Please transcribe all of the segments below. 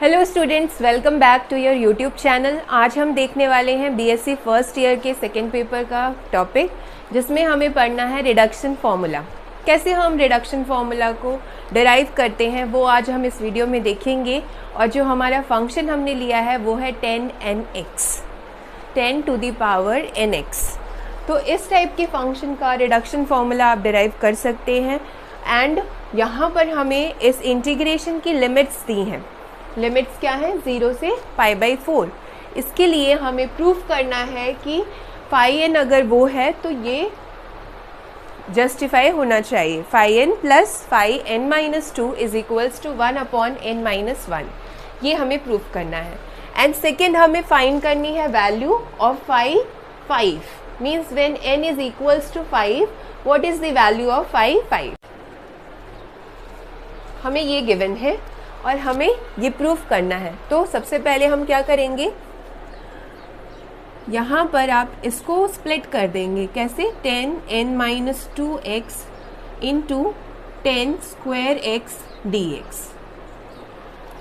Hello students, welcome back to your YouTube channel. आज हम देखने वाले हैं बीएससी फर्स्ट ईयर के सेकेंड पेपर का टॉपिक, जिसमें हमें पढ़ना है रिडक्शन फार्मूला। कैसे हम रिडक्शन फार्मूला को डिराइव करते हैं वो आज हम इस वीडियो में देखेंगे। और जो हमारा फंक्शन हमने लिया है वो है 10nx, 10 to the power nx। तो इस टाइप के फंक्शन का रिडक्शन फार्मूला आप डिराइव कर सकते हैं। एंड यहाँ पर हमें इस इंटीग्रेशन की लिमिट्स दी हैं। लिमिट्स क्या है? 0 से π/4। इसके लिए हमें प्रूफ करना है कि φn अगर वो है तो ये जस्टिफाई होना चाहिए। φn plus φn-2 is equals to 1/n-1। ये हमें प्रूफ करना है। एंड सेकेंड हमें फाइंड करनी है value of φ 5। Means when n is equals to 5, what is the value of φ 5। हमें ये गिवन है और हमें ये प्रूफ करना है। तो सबसे पहले हम क्या करेंगे, यहाँ पर आप इसको स्प्लिट कर देंगे। कैसे? 10n-2x into 10^2x dx।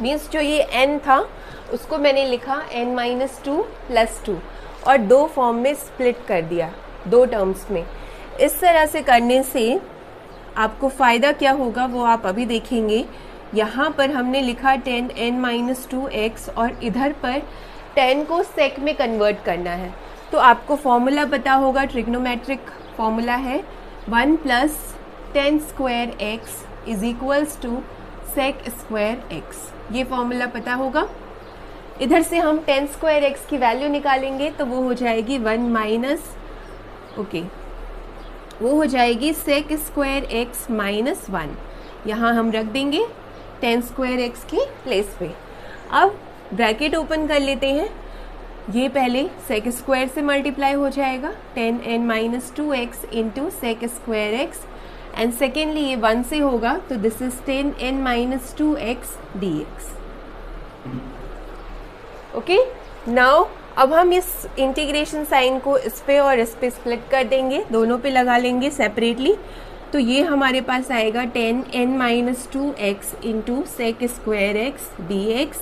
Means जो ये n था उसको मैंने लिखा n-2 + 2 और दो फॉर्म में स्प्लिट कर दिया, दो टर्म्स में। इस तरह से करने से आपको फ़ायदा क्या होगा वो आप अभी देखेंगे। यहाँ पर हमने लिखा 10n-2x और इधर पर 10 को सेक में कन्वर्ट करना है। तो आपको फॉर्मूला पता होगा, ट्रिग्नोमेट्रिक फॉर्मूला है 1 + 10^2x is equals to sec²x। ये फॉर्मूला पता होगा। इधर से हम 10^2x की वैल्यू निकालेंगे तो वो हो जाएगी 1 वो हो जाएगी sec²x - 1। यहाँ हम रख देंगे 10^2x के प्लेस पे। अब ब्रैकेट ओपन कर लेते हैं। ये पहले sec² से मल्टीप्लाई हो जाएगा 10n-2x into sec²x। And secondly ये 1 से होगा तो this is 10n-2x dx। Okay, now अब हम इस इंटीग्रेशन साइन को इस पे और इस पे स्प्लिट कर देंगे, दोनों पे लगा लेंगे सेपरेटली। तो ये हमारे पास आएगा 10n-2x into sec²x dx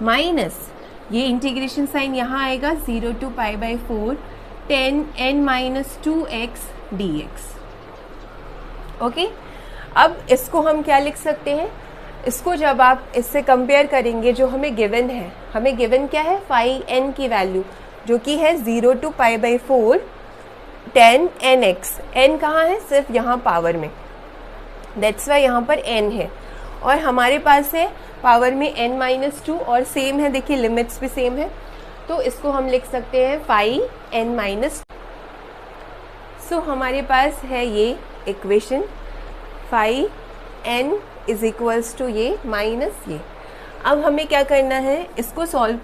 minus ये इंटीग्रेशन साइन यहाँ आएगा 0 to π/4 10n-2x dx। ओके, अब इसको हम क्या लिख सकते हैं? इसको जब आप इससे कंपेयर करेंगे, जो हमें गिवन है, हमें गिवन क्या है? φn की वैल्यू जो कि है 0 to π/4 10nx। n कहाँ है? सिर्फ यहाँ पावर में, दैट्स वाई यहाँ पर n है। और हमारे पास है पावर में n-2 और सेम है, देखिए लिमिट्स भी सेम है। तो इसको हम लिख सकते हैं φn-। सो हमारे पास है ये equation φn is equals to ये माइनस ये। अब हमें क्या करना है, इसको सॉल्व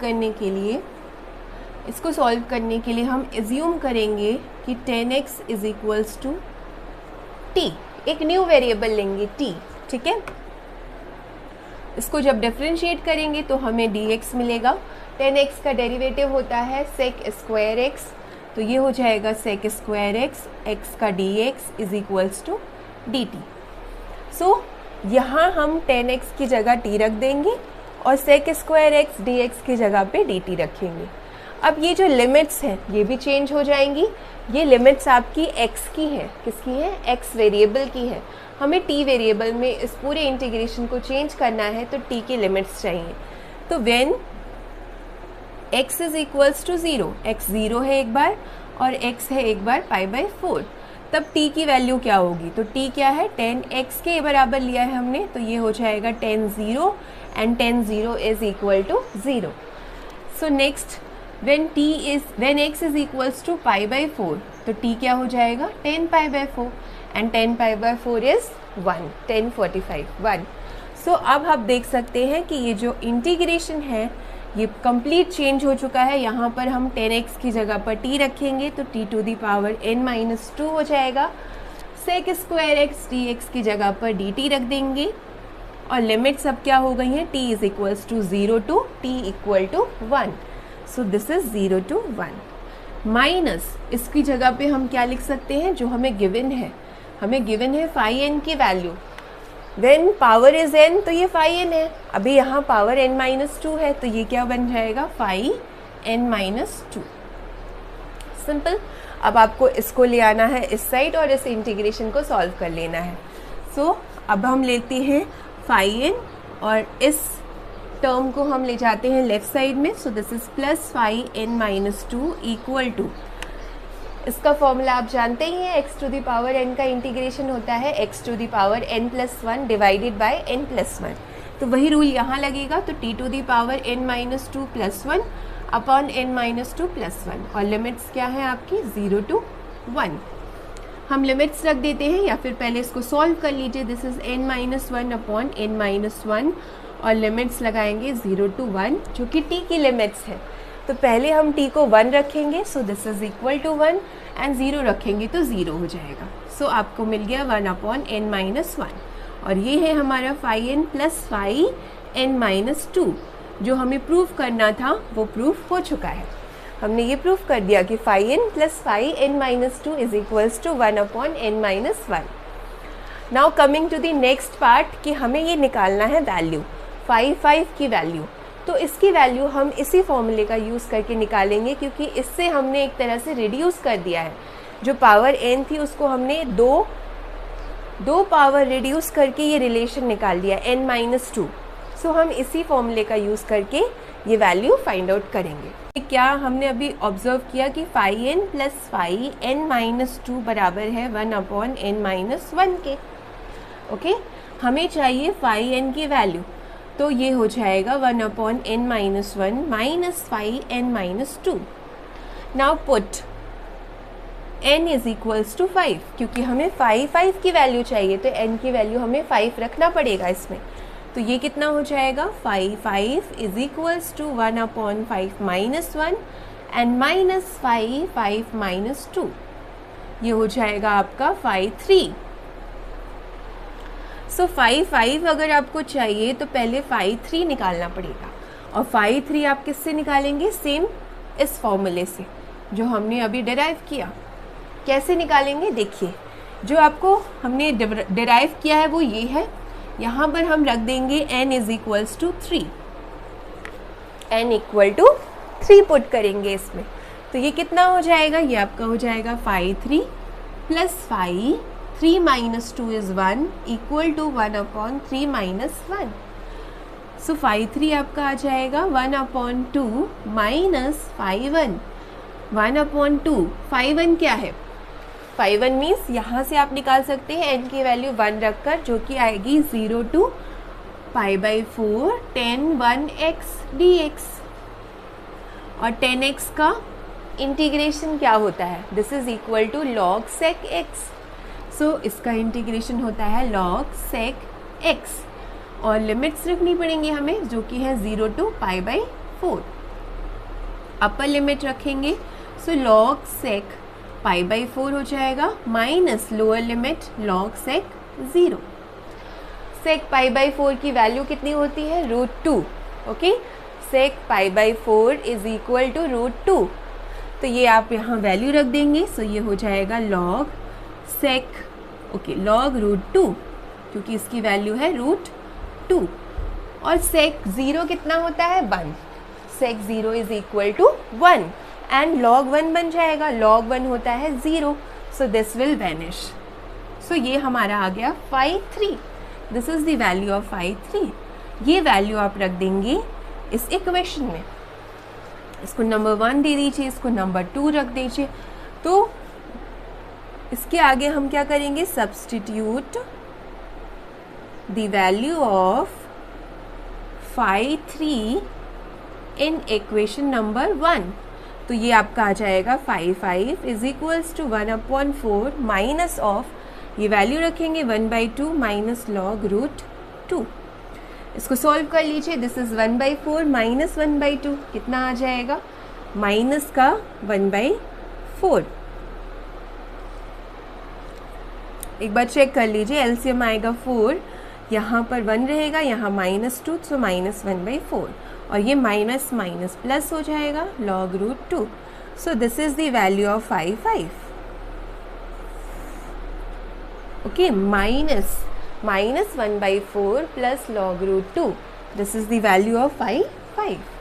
करने के लिए हम एज्यूम करेंगे कि 10x is equals to t। एक न्यू वेरिएबल लेंगे t, ठीक है। इसको जब डिफरेंशिएट करेंगे तो हमें dx मिलेगा। 10x का डेरिवेटिव होता है sec²x, तो ये हो जाएगा sec²x, x का dx is equals to dt। So यहाँ हम 10x की जगह t रख देंगे और sec²x dx की जगह पे dt रखेंगे। अब ये जो लिमिट्स हैं ये भी चेंज हो जाएंगी। ये लिमिट्स आपकी x की है, किसकी है? x वेरिएबल की है। हमें t वेरिएबल में इस पूरे इंटीग्रेशन को चेंज करना है तो t की लिमिट्स चाहिए। तो when x is equals to 0, x 0 है एक बार और x है एक बार π/4, तब t की वैल्यू क्या होगी? तो t क्या है? 10x के बराबर लिया है हमने, तो ये हो जाएगा 10 0 and 10 0 is equal to 0। So next when x is equals to π/4, तो t क्या हो जाएगा? 10 π/4 एंड 10 π/4 इज 1, 1045 1। सो अब आप देख सकते हैं कि ये जो इंटीग्रेशन है ये कंप्लीट चेंज हो चुका है। यहाँ पर हम 10x की जगह पर t रखेंगे तो t to the power n-2 हो जाएगा। sec² dx की जगह पर dt रख देंगे और लिमिट्स अब क्या हो गई हैं? t is equals to 0 to t equal to 1। So this is 0 to 1 minus इसकी जगह पे हम क्या लिख सकते हैं? जो हमें गिवन है, हमें गिवन है φn की value when power is n तो ये phi n है, अभी यहाँ पावर n-2 है तो ये क्या बन जाएगा phi n-2। सिंपल। अब आपको इसको ले आना है इस साइड और इस इंटीग्रेशन को सॉल्व कर लेना है। सो अब हम लेते हैं phi n और इस टर्म को हम ले जाते हैं लेफ्ट साइड में। So this is plus phi n-2 equal to, इसका फॉर्मूला आप जानते ही हैं, x to the power n का इंटीग्रेशन होता है x to the power n+1 divided by n+1। तो वही रूल यहाँ लगेगा, तो t to the power n-2 + 1 upon n-2 + 1, और लिमिट्स क्या है आपकी 0 to 1। हम लिमिट्स रख देते हैं, या फिर पहले इसको सॉल्व कर लीजिए। This is n-1 upon n-1 और लिमिट्स लगाएंगे 0 to 1 जो कि t की लिमिट्स है। तो पहले हम t को 1 रखेंगे, so this is equal to 1, and 0 रखेंगे तो 0 हो जाएगा। सो आपको मिल गया 1 अपॉन n-1, और ये है हमारा phi n plus phi n-2। जो हमें प्रूफ करना था वो प्रूफ हो चुका है। हमने ये प्रूफ कर दिया कि phi n plus phi n-2 is equals to 1 upon n-1। Now coming to the next part कि हमें ये निकालना है वैल्यू phi की वैल्यू। तो इसकी वैल्यू हम इसी फॉर्मूले का यूज़ करके निकालेंगे, क्योंकि इससे हमने एक तरह से रिड्यूस कर दिया है। जो पावर n थी उसको हमने दो पावर रिड्यूस करके ये रिलेशन निकाल दिया n-2। सो हम इसी फॉर्मूले का यूज़ करके ये वैल्यू फाइंड आउट करेंगे। क्या हमने अभी ऑब्जर्व किया कि phi n plus phi n-2 बराबर है 1 अपॉन n-1 के। ओके, हमें चाहिए phi n की वैल्यू, तो ये हो जाएगा 1 upon n-1 minus phi n-2। Now put n is equals to 5, क्योंकि हमें phi की वैल्यू चाहिए तो n की वैल्यू हमें 5 रखना पड़ेगा इसमें। तो ये कितना हो जाएगा, phi is equals to 1 upon 5 minus 1 and minus phi 2। ये हो जाएगा आपका phi 3। सो phi अगर आपको चाहिए तो पहले phi 3 निकालना पड़ेगा, और phi 3 आप किससे निकालेंगे, सेम इस फॉर्मूले से जो हमने अभी डिराइव किया। कैसे निकालेंगे देखिए, जो आपको हमने डिराइव किया है वो ये है। यहाँ पर हम रख देंगे n is equals to 3, n equal to 3 put करेंगे इसमें। तो ये कितना हो जाएगा, ये आपका हो जाएगा phi 3 plus phi 3 minus 2 is 1 equal to 1 upon 3 minus 1। So phi 3 आपका आ जाएगा 1 upon 2 minus phi 1 upon 2। phi 1 क्या है, phi 1 मीन्स यहाँ से आप निकाल सकते हैं n की वैल्यू 1 रखकर, जो कि आएगी 0 to π/4 tan 1x dx। और 10x का इंटीग्रेशन क्या होता है, this is equal to log sec x। So इसका इंटीग्रेशन होता है log sec x, और लिमिट्स रखनी पड़ेंगी हमें, जो कि है 0 to π/4। अपर लिमिट रखेंगे, सो log sec π/4 हो जाएगा, minus lower limit log sec 0। sec π/4 की वैल्यू कितनी होती है, √2। Okay, sec π/4 is equal to √2। तो ये आप यहाँ वैल्यू रख देंगे, सो ये हो जाएगा log sec log √2, क्योंकि इसकी वैल्यू है √2। और sec 0 कितना होता है, 1। sec 0 is equal to 1 and log 1 बन जाएगा, log 1 होता है 0, so this will vanish. So ये हमारा आ गया phi 3। This is the value of phi 3। ये वैल्यू आप रख देंगे इस इक्वेशन में, इसको नंबर 1 दे दीजिए, इसको नंबर 2 रख दीजिए। तो इसके आगे हम क्या करेंगे, substitute the value of phi 3 in equation number 1। तो ये आपका आ जाएगा phi is equals to 1 upon 4 minus of, ये वैल्यू रखेंगे 1/2 माइनस log √2। इसको सॉल्व कर लीजिए, दिस इज 1/4 माइनस 1/2, कितना आ जाएगा, माइनस का 1/4। एक बार चेक कर लीजिए, एलसीएम आएगा 4, यहाँ पर 1 रहेगा, यहाँ -2, सो माइनस 1/4, और ये माइनस माइनस प्लस हो जाएगा log √2। So this is the value of phi 5। Okay, minus -1/4 plus log root 2. This is the value of y 5.